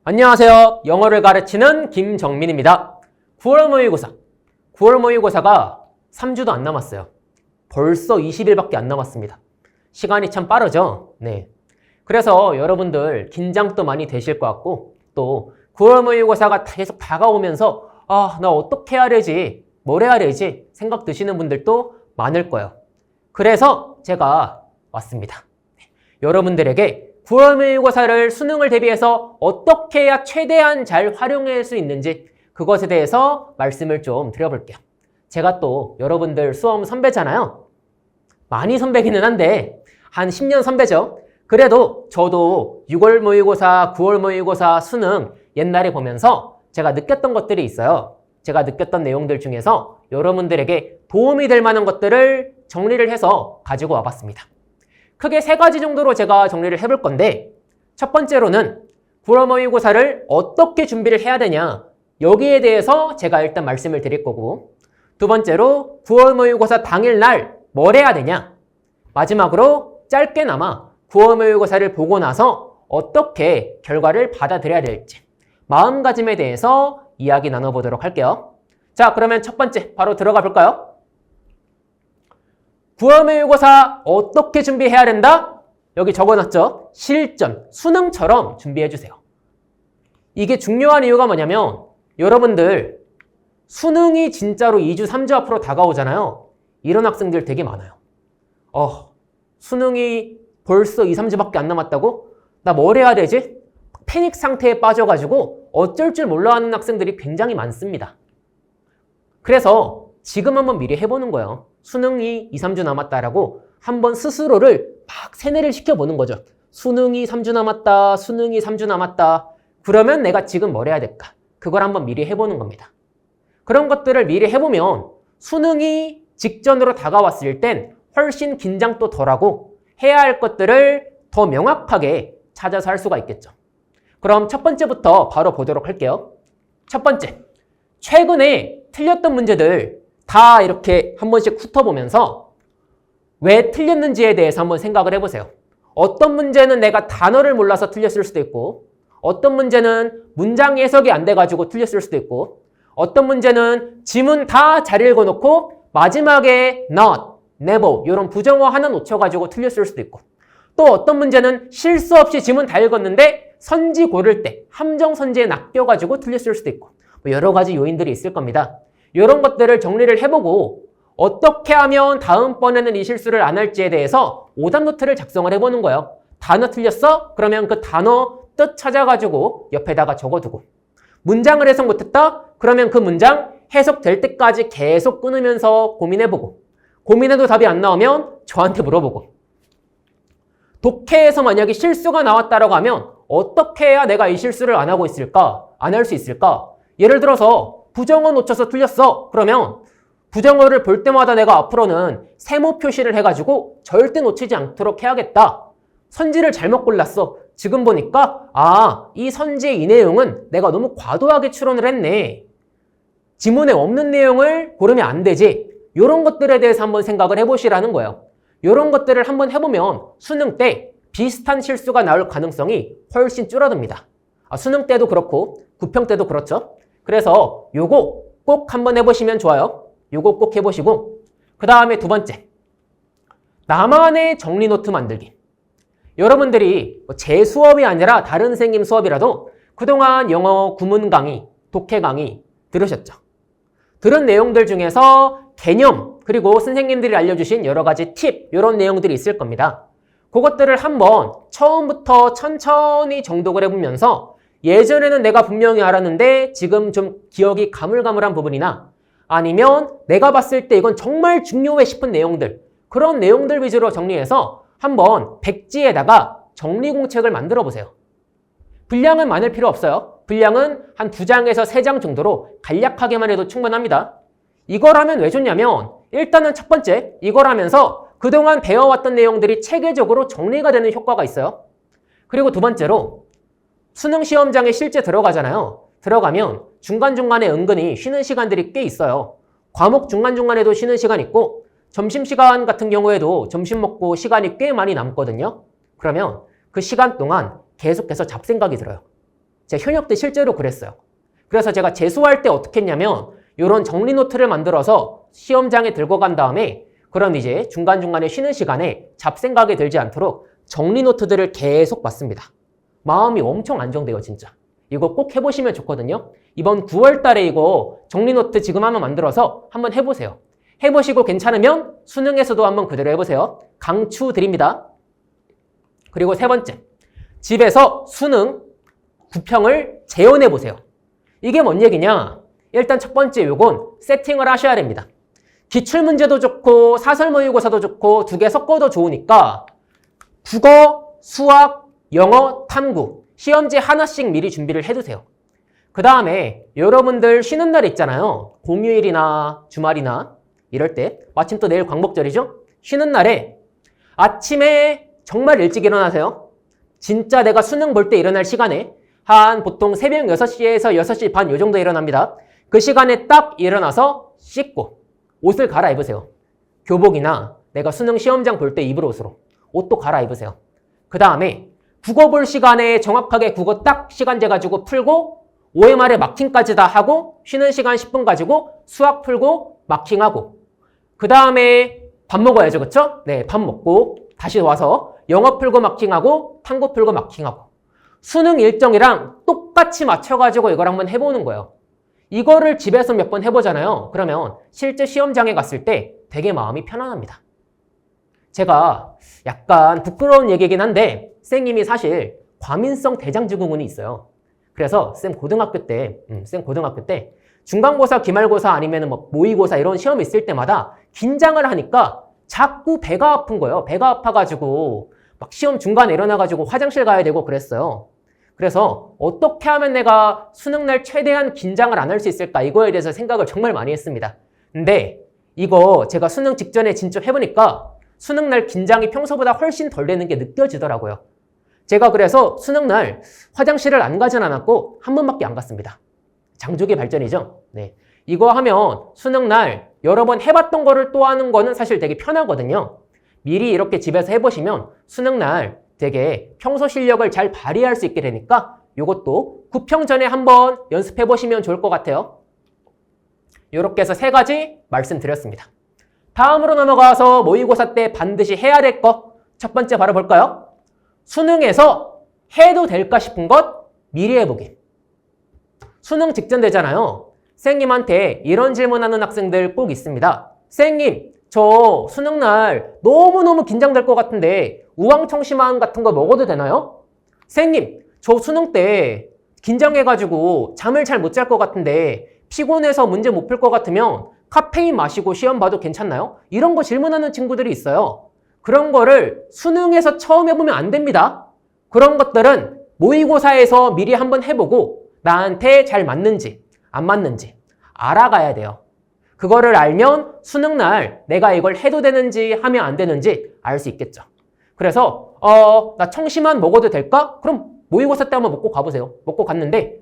안녕하세요. 영어를 가르치는 김정민입니다. 9월 모의고사. 9월 모의고사가 3주도 안 남았어요. 벌써 20일밖에 안 남았습니다. 시간이 참 빠르죠? 네. 그래서 여러분들 긴장도 많이 되실 것 같고 또 9월 모의고사가 계속 다가오면서 나 어떻게 해야 되지? 뭘 해야 되지? 생각 드시는 분들도 많을 거예요. 그래서 제가 왔습니다. 여러분들에게 9월 모의고사를 수능을 대비해서 어떻게 해야 최대한 잘 활용할 수 있는지 그것에 대해서 말씀을 좀 드려볼게요. 제가 또 여러분들 수험 선배잖아요. 많이 선배기는 한데 한 10년 선배죠. 그래도 저도 6월 모의고사, 9월 모의고사 수능 옛날에 보면서 제가 느꼈던 것들이 있어요. 제가 느꼈던 내용들 중에서 여러분들에게 도움이 될 만한 것들을 정리를 해서 가지고 와봤습니다. 크게 3가지 정도로 제가 정리를 해볼 건데 첫 번째로는 9월 모의고사를 어떻게 준비를 해야 되냐 여기에 대해서 제가 일단 말씀을 드릴 거고 두 번째로 9월 모의고사 당일날 뭘 해야 되냐 마지막으로 짧게나마 9월 모의고사를 보고 나서 어떻게 결과를 받아들여야 될지 마음가짐에 대해서 이야기 나눠보도록 할게요. 자, 그러면 첫 번째 바로 들어가 볼까요? 9월 모의고사 어떻게 준비해야 된다? 여기 적어놨죠? 실전, 수능처럼 준비해주세요. 이게 중요한 이유가 뭐냐면 여러분들 수능이 진짜로 2주, 3주 앞으로 다가오잖아요. 이런 학생들 되게 많아요. 수능이 벌써 2, 3주밖에 안 남았다고? 나 뭘 해야 되지? 패닉 상태에 빠져가지고 어쩔 줄 몰라 하는 학생들이 굉장히 많습니다. 그래서 지금 한번 미리 해보는 거예요. 수능이 2, 3주 남았다라고 한번 스스로를 막 세뇌를 시켜보는 거죠. 수능이 3주 남았다, 수능이 3주 남았다. 그러면 내가 지금 뭘 해야 될까? 그걸 한번 미리 해보는 겁니다. 그런 것들을 미리 해보면 수능이 직전으로 다가왔을 땐 훨씬 긴장도 덜하고 해야 할 것들을 더 명확하게 찾아서 할 수가 있겠죠. 그럼 첫 번째부터 바로 보도록 할게요. 첫 번째, 최근에 틀렸던 문제들 다 이렇게 한 번씩 훑어보면서 왜 틀렸는지에 대해서 한번 생각을 해보세요. 어떤 문제는 내가 단어를 몰라서 틀렸을 수도 있고 어떤 문제는 문장 해석이 안 돼가지고 틀렸을 수도 있고 어떤 문제는 지문 다 잘 읽어놓고 마지막에 not, never 이런 부정어 하나 놓쳐가지고 틀렸을 수도 있고 또 어떤 문제는 실수 없이 지문 다 읽었는데 선지 고를 때 함정 선지에 낚여가지고 틀렸을 수도 있고 여러 가지 요인들이 있을 겁니다. 이런 것들을 정리를 해보고 어떻게 하면 다음번에는 이 실수를 안 할지에 대해서 오답 노트를 작성을 해보는 거예요. 단어 틀렸어? 그러면 그 단어 뜻 찾아가지고 옆에다가 적어두고 문장을 해석 못했다? 그러면 그 문장 해석될 때까지 계속 끊으면서 고민해보고 고민해도 답이 안 나오면 저한테 물어보고 독해에서 만약에 실수가 나왔다라고 하면 어떻게 해야 내가 이 실수를 안 하고 있을까? 안 할 수 있을까? 예를 들어서 부정어 놓쳐서 틀렸어. 그러면 부정어를 볼 때마다 내가 앞으로는 세모 표시를 해가지고 절대 놓치지 않도록 해야겠다. 선지를 잘못 골랐어. 지금 보니까 이 선지의 이 내용은 내가 너무 과도하게 추론을 했네. 지문에 없는 내용을 고르면 안 되지. 이런 것들에 대해서 한번 생각을 해보시라는 거예요. 이런 것들을 한번 해보면 수능 때 비슷한 실수가 나올 가능성이 훨씬 줄어듭니다. 수능 때도 그렇고 구평 때도 그렇죠. 그래서 요거 꼭 한번 해보시면 좋아요. 요거 꼭 해보시고 그 다음에 두 번째, 나만의 정리 노트 만들기. 여러분들이 제 수업이 아니라 다른 선생님 수업이라도 그동안 영어 구문 강의, 독해 강의 들으셨죠? 들은 내용들 중에서 개념 그리고 선생님들이 알려주신 여러 가지 팁 이런 내용들이 있을 겁니다. 그것들을 한번 처음부터 천천히 정독을 해보면서 예전에는 내가 분명히 알았는데 지금 좀 기억이 가물가물한 부분이나 아니면 내가 봤을 때 이건 정말 중요해 싶은 내용들 그런 내용들 위주로 정리해서 한번 백지에다가 정리공책을 만들어 보세요. 분량은 많을 필요 없어요. 분량은 한 2장에서 3장 정도로 간략하게만 해도 충분합니다. 이걸 하면 왜 좋냐면 일단은 첫 번째 이걸 하면서 그동안 배워왔던 내용들이 체계적으로 정리가 되는 효과가 있어요. 그리고 두 번째로 수능 시험장에 실제 들어가잖아요. 들어가면 중간중간에 은근히 쉬는 시간들이 꽤 있어요. 과목 중간중간에도 쉬는 시간 있고 점심시간 같은 경우에도 점심 먹고 시간이 꽤 많이 남거든요. 그러면 그 시간 동안 계속해서 잡생각이 들어요. 제 현역 때 실제로 그랬어요. 그래서 제가 재수할 때 어떻게 했냐면 이런 정리 노트를 만들어서 시험장에 들고 간 다음에 그럼 이제 중간중간에 쉬는 시간에 잡생각이 들지 않도록 정리 노트들을 계속 봤습니다. 마음이 엄청 안정돼요, 진짜. 이거 꼭 해보시면 좋거든요. 이번 9월 달에 이거 정리 노트 지금 한번 만들어서 한번 해보세요. 해보시고 괜찮으면 수능에서도 한번 그대로 해보세요. 강추드립니다. 그리고 세 번째, 집에서 수능 9평을 재현해보세요. 이게 뭔 얘기냐? 일단 첫 번째 요건 세팅을 하셔야 됩니다. 기출문제도 좋고 사설 모의고사도 좋고 두 개 섞어도 좋으니까 국어, 수학, 영어, 탐구 시험지 하나씩 미리 준비를 해두세요. 그 다음에 여러분들 쉬는 날 있잖아요. 공휴일이나 주말이나 이럴 때 마침 또 내일 광복절이죠? 쉬는 날에 아침에 정말 일찍 일어나세요. 진짜 내가 수능 볼 때 일어날 시간에 한 보통 새벽 6시에서 6시 반 요 정도 일어납니다. 그 시간에 딱 일어나서 씻고 옷을 갈아입으세요. 교복이나 내가 수능 시험장 볼 때 입을 옷으로 옷도 갈아입으세요. 그 다음에 국어 볼 시간에 정확하게 국어 딱 시간 재가지고 풀고 OMR에 마킹까지 다 하고 쉬는 시간 10분 가지고 수학 풀고 마킹하고 그 다음에 밥 먹어야죠. 그쵸? 네, 밥 먹고 다시 와서 영어 풀고 마킹하고 탐구 풀고 마킹하고 수능 일정이랑 똑같이 맞춰가지고 이걸 한번 해보는 거예요. 이거를 집에서 몇 번 해보잖아요. 그러면 실제 시험장에 갔을 때 되게 마음이 편안합니다. 제가 약간 부끄러운 얘기긴 한데 쌤님이 사실 과민성 대장증후군이 있어요. 그래서 쌤 고등학교 때 중간고사, 기말고사 아니면 뭐 모의고사 이런 시험 있을 때마다 긴장을 하니까 자꾸 배가 아픈 거예요. 배가 아파가지고 막 시험 중간에 일어나가지고 화장실 가야 되고 그랬어요. 그래서 어떻게 하면 내가 수능날 최대한 긴장을 안 할 수 있을까 이거에 대해서 생각을 정말 많이 했습니다. 근데 이거 제가 수능 직전에 진짜 해보니까 수능날 긴장이 평소보다 훨씬 덜 되는 게 느껴지더라고요. 제가 그래서 수능날 화장실을 안 가진 않았고 한 번밖에 안 갔습니다. 장족의 발전이죠. 네. 이거 하면 수능날 여러 번 해봤던 거를 또 하는 거는 사실 되게 편하거든요. 미리 이렇게 집에서 해보시면 수능날 되게 평소 실력을 잘 발휘할 수 있게 되니까 이것도 9평 전에 한번 연습해보시면 좋을 것 같아요. 이렇게 해서 3가지 말씀드렸습니다. 다음으로 넘어가서 모의고사 때 반드시 해야 될 거 첫 번째 바로 볼까요? 수능에서 해도 될까 싶은 것 미리 해보기. 수능 직전 되잖아요. 선생님한테 이런 질문하는 학생들 꼭 있습니다. 선생님, 저 수능날 너무너무 긴장될 것 같은데 우황청심환 같은 거 먹어도 되나요? 선생님, 저 수능 때 긴장해가지고 잠을 잘 못 잘 것 같은데 피곤해서 문제 못 풀 것 같으면 카페인 마시고 시험 봐도 괜찮나요? 이런 거 질문하는 친구들이 있어요. 그런 거를 수능에서 처음 해보면 안 됩니다. 그런 것들은 모의고사에서 미리 한번 해보고 나한테 잘 맞는지 안 맞는지 알아가야 돼요. 그거를 알면 수능날 내가 이걸 해도 되는지 하면 안 되는지 알 수 있겠죠. 그래서 나 청심환 먹어도 될까? 그럼 모의고사 때 한번 먹고 가보세요. 먹고 갔는데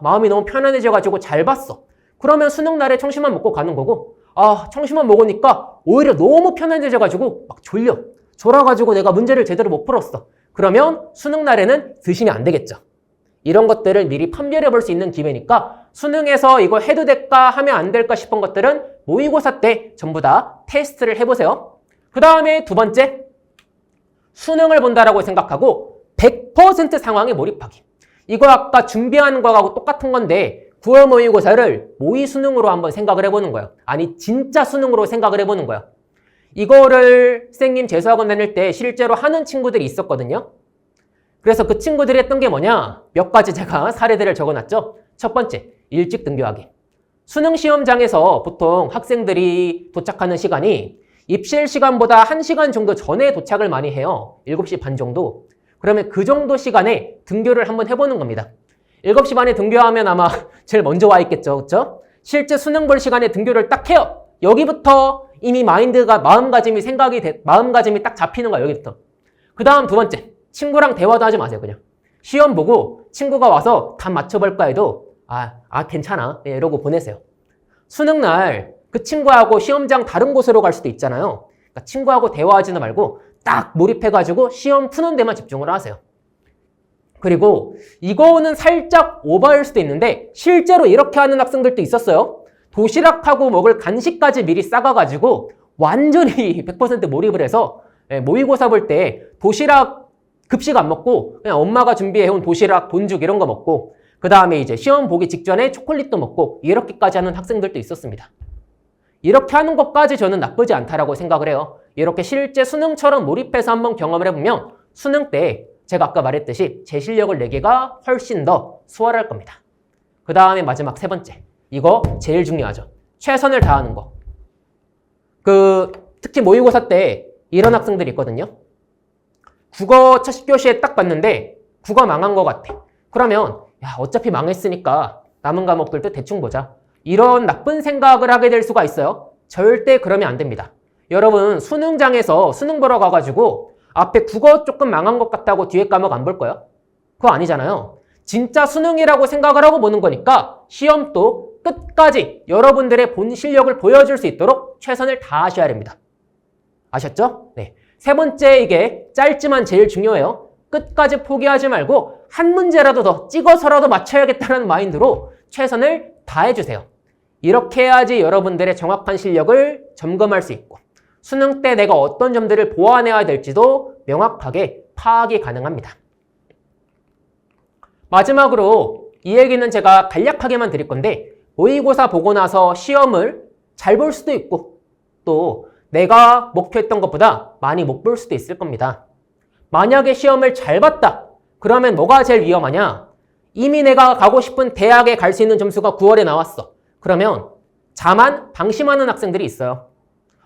마음이 너무 편안해져가지고 잘 봤어. 그러면 수능날에 청심환 먹고 가는 거고 청심환 먹으니까 오히려 너무 편안해져가지고 막 졸아가지고 내가 문제를 제대로 못 풀었어. 그러면 수능날에는 드시면 안 되겠죠. 이런 것들을 미리 판별해 볼 수 있는 기회니까 수능에서 이거 해도 될까 하면 안 될까 싶은 것들은 모의고사 때 전부 다 테스트를 해보세요. 그 다음에 두 번째, 수능을 본다라고 생각하고 100% 상황에 몰입하기. 이거 아까 준비하는 거하고 똑같은 건데 9월 모의고사를 모의 수능으로 한번 생각을 해보는 거예요. 아니 진짜 수능으로 생각을 해보는 거예요. 이거를 선생님 재수학원 다닐 때 실제로 하는 친구들이 있었거든요. 그래서 그 친구들이 했던 게 뭐냐? 몇 가지 제가 사례들을 적어놨죠. 첫 번째, 일찍 등교하기. 수능 시험장에서 보통 학생들이 도착하는 시간이 입실 시간보다 1시간 정도 전에 도착을 많이 해요. 7시 반 정도. 그러면 그 정도 시간에 등교를 한번 해보는 겁니다. 7시 반에 등교하면 아마 제일 먼저 와 있겠죠. 그렇죠? 실제 수능 볼 시간에 등교를 딱 해요. 여기부터 이미 마음가짐이 딱 잡히는 거야. 여기부터. 그 다음 두 번째, 친구랑 대화도 하지 마세요. 그냥 시험 보고 친구가 와서 답 맞춰볼까 해도 괜찮아 이러고 보내세요. 수능날 그 친구하고 시험장 다른 곳으로 갈 수도 있잖아요. 그러니까 친구하고 대화하지는 말고 딱 몰입해가지고 시험 푸는 데만 집중을 하세요. 그리고 이거는 살짝 오버일 수도 있는데 실제로 이렇게 하는 학생들도 있었어요. 도시락하고 먹을 간식까지 미리 싸가가지고 완전히 100% 몰입을 해서 모의고사 볼 때 도시락 급식 안 먹고 그냥 엄마가 준비해온 도시락, 본죽 이런 거 먹고 그 다음에 이제 시험 보기 직전에 초콜릿도 먹고 이렇게까지 하는 학생들도 있었습니다. 이렇게 하는 것까지 저는 나쁘지 않다라고 생각을 해요. 이렇게 실제 수능처럼 몰입해서 한번 경험을 해보면 수능 때 제가 아까 말했듯이 제 실력을 내기가 훨씬 더 수월할 겁니다. 그 다음에 마지막 세 번째. 이거 제일 중요하죠. 최선을 다하는 거. 특히 모의고사 때 이런 학생들이 있거든요. 국어 첫 교시에 딱 봤는데 국어 망한 것 같아. 그러면 야 어차피 망했으니까 남은 과목들도 대충 보자. 이런 나쁜 생각을 하게 될 수가 있어요. 절대 그러면 안 됩니다. 여러분 수능장에서 수능 보러 가가지고 앞에 국어 조금 망한 것 같다고 뒤에 과목 안 볼 거예요? 그거 아니잖아요. 진짜 수능이라고 생각을 하고 보는 거니까 시험도 끝까지 여러분들의 본 실력을 보여줄 수 있도록 최선을 다하셔야 됩니다. 아셨죠? 네. 세 번째 이게 짧지만 제일 중요해요. 끝까지 포기하지 말고 한 문제라도 더 찍어서라도 맞춰야겠다는 마인드로 최선을 다해주세요. 이렇게 해야지 여러분들의 정확한 실력을 점검할 수 있고 수능 때 내가 어떤 점들을 보완해야 될지도 명확하게 파악이 가능합니다. 마지막으로 이 얘기는 제가 간략하게만 드릴 건데 모의고사 보고 나서 시험을 잘 볼 수도 있고 또 내가 목표했던 것보다 많이 못 볼 수도 있을 겁니다. 만약에 시험을 잘 봤다. 그러면 뭐가 제일 위험하냐? 이미 내가 가고 싶은 대학에 갈 수 있는 점수가 9월에 나왔어. 그러면 자만 방심하는 학생들이 있어요.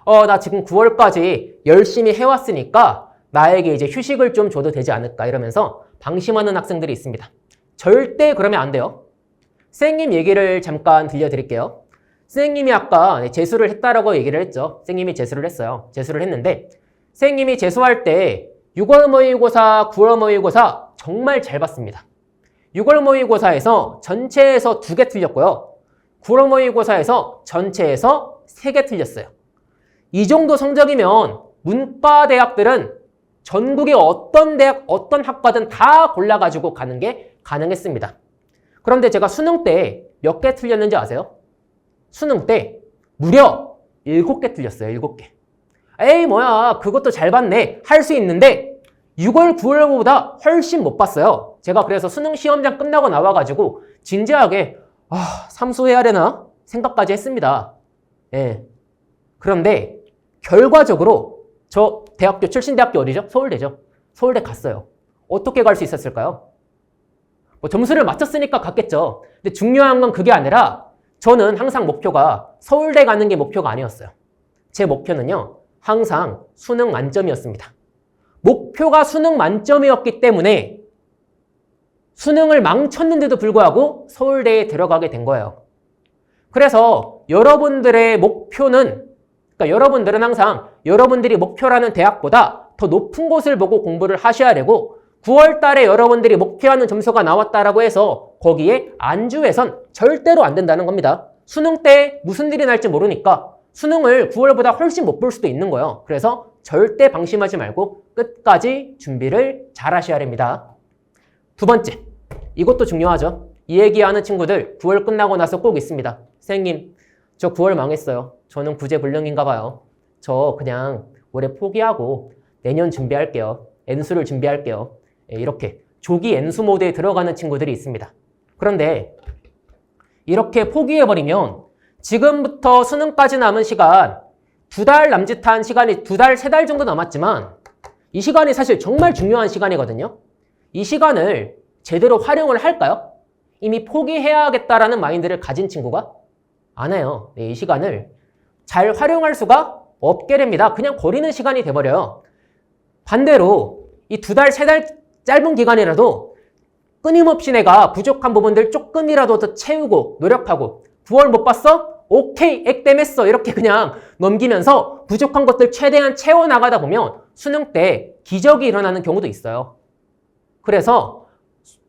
나 지금 9월까지 열심히 해왔으니까 나에게 이제 휴식을 좀 줘도 되지 않을까 이러면서 방심하는 학생들이 있습니다. 절대 그러면 안 돼요. 선생님 얘기를 잠깐 들려드릴게요. 선생님이 아까 재수를 했다라고 얘기를 했죠. 선생님이 재수를 했어요. 재수를 했는데 선생님이 재수할 때 6월 모의고사, 9월 모의고사 정말 잘 봤습니다. 6월 모의고사에서 전체에서 2개 틀렸고요. 9월 모의고사에서 전체에서 3개 틀렸어요. 이 정도 성적이면 문과 대학들은 전국의 어떤 대학, 어떤 학과든 다 골라가지고 가는 게 가능했습니다. 그런데 제가 수능 때 몇 개 틀렸는지 아세요? 수능 때 무려 7개 틀렸어요. 7개. 에이 뭐야 그것도 잘 봤네 할 수 있는데 6월 9월보다 훨씬 못 봤어요. 제가 그래서 수능 시험장 끝나고 나와가지고 진지하게 삼수해야 되나 생각까지 했습니다. 예. 그런데 결과적으로 저 대학교 출신 대학교 어디죠? 서울대죠. 서울대 갔어요. 어떻게 갈 수 있었을까요? 뭐 점수를 맞췄으니까 갔겠죠. 근데 중요한 건 그게 아니라 저는 항상 목표가 서울대 가는 게 목표가 아니었어요. 제 목표는요. 항상 수능 만점이었습니다. 목표가 수능 만점이었기 때문에 수능을 망쳤는데도 불구하고 서울대에 들어가게 된 거예요. 그래서 여러분들의 목표는 그러니까 여러분들은 항상 여러분들이 목표라는 대학보다 더 높은 곳을 보고 공부를 하셔야 되고 9월 달에 여러분들이 목표하는 점수가 나왔다라고 해서 거기에 안주해선 절대로 안 된다는 겁니다. 수능 때 무슨 일이 날지 모르니까 수능을 9월보다 훨씬 못 볼 수도 있는 거예요. 그래서 절대 방심하지 말고 끝까지 준비를 잘 하셔야 됩니다. 두 번째, 이것도 중요하죠. 이 얘기하는 친구들 9월 끝나고 나서 꼭 있습니다. 선생님, 저 9월 망했어요. 저는 구제불능인가 봐요. 저 그냥 올해 포기하고 내년 준비할게요. N수를 준비할게요. 이렇게 조기 N수 모드에 들어가는 친구들이 있습니다. 그런데 이렇게 포기해버리면 지금부터 수능까지 남은 시간 2달 남짓한 시간이 2달, 3달 정도 남았지만 이 시간이 사실 정말 중요한 시간이거든요. 이 시간을 제대로 활용을 할까요? 이미 포기해야겠다라는 마인드를 가진 친구가 안 해요. 이 시간을 잘 활용할 수가 없게 됩니다. 그냥 버리는 시간이 돼버려요. 반대로 이 2달, 3달 짧은 기간이라도 끊임없이 내가 부족한 부분들 조금이라도 더 채우고 노력하고 9월 못 봤어? 오케이, 액땜했어. 이렇게 그냥 넘기면서 부족한 것들 최대한 채워나가다 보면 수능 때 기적이 일어나는 경우도 있어요. 그래서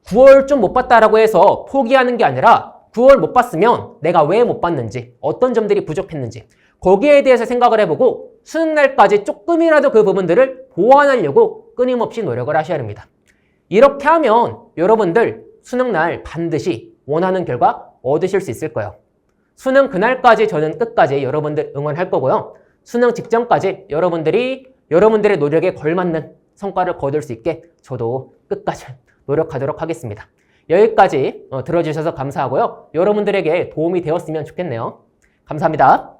9월 좀 못 봤다라고 해서 포기하는 게 아니라 9월 못 봤으면 내가 왜 못 봤는지, 어떤 점들이 부족했는지 거기에 대해서 생각을 해보고 수능날까지 조금이라도 그 부분들을 보완하려고 끊임없이 노력을 하셔야 합니다. 이렇게 하면 여러분들 수능날 반드시 원하는 결과 얻으실 수 있을 거예요. 수능 그날까지 저는 끝까지 여러분들 응원할 거고요. 수능 직전까지 여러분들의 노력에 걸맞는 성과를 거둘 수 있게 저도 끝까지 노력하도록 하겠습니다. 여기까지 들어주셔서 감사하고요. 여러분들에게 도움이 되었으면 좋겠네요. 감사합니다.